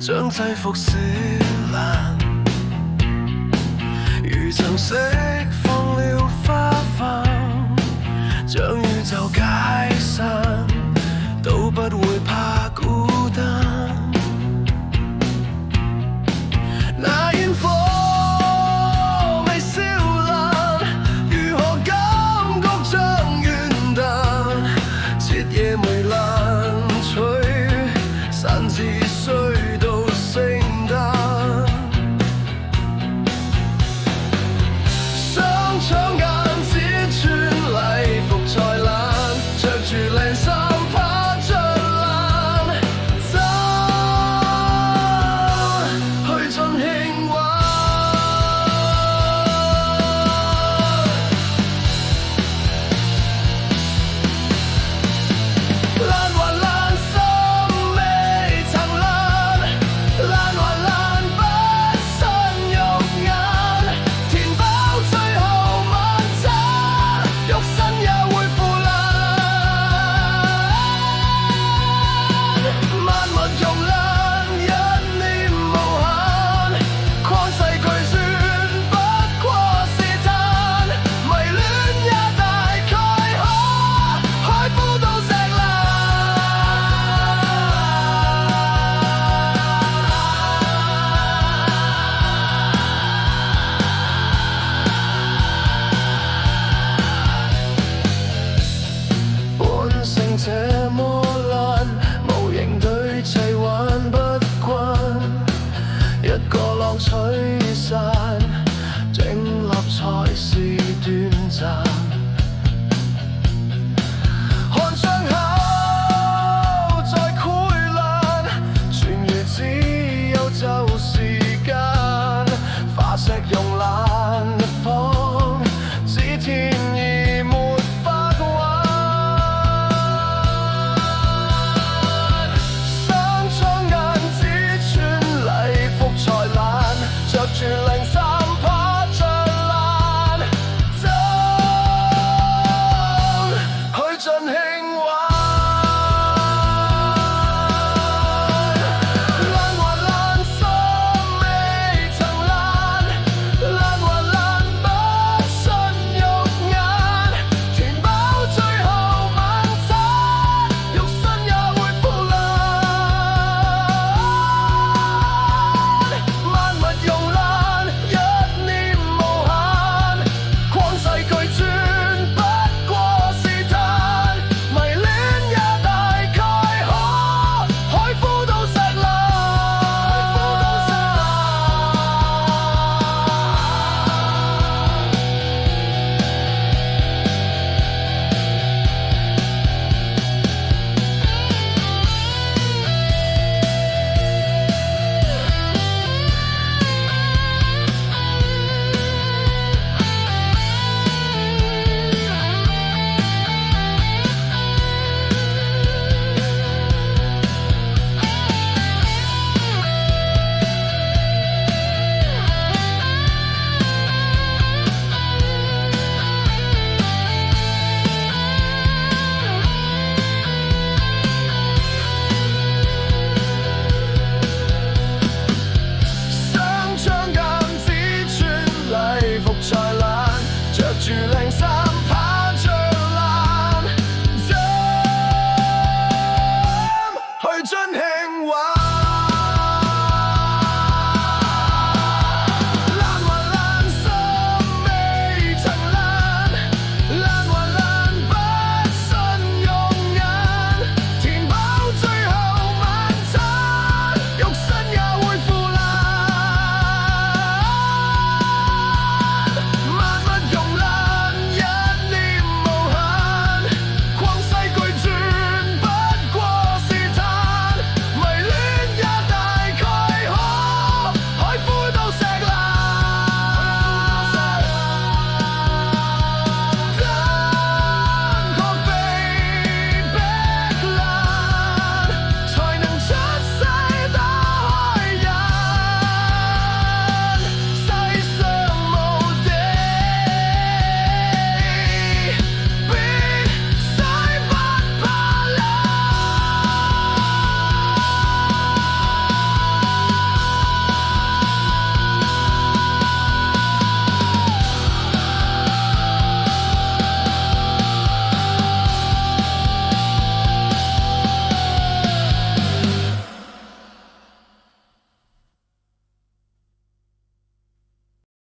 將制服撕爛，如曾釋放了花瓣，將宇宙解散，都不會怕孤單。那煙火未燒爛，如何感覺將元旦？徹夜梅蘭吹，散至睡到聖誕。雙搶眼只穿禮服才懶，着住靚衫怕着爛，走去盡興玩。爛還爛，心未曾爛，爛還爛，不信肉眼，填飽最後晚餐，肉身也會腐爛。萬物溶爛，一念無限，曠世巨算不過是嘆，迷戀也大概可海枯到石爛。本性這麼爛，無形對齊還不慣，一個樂取散，整立才是短暫。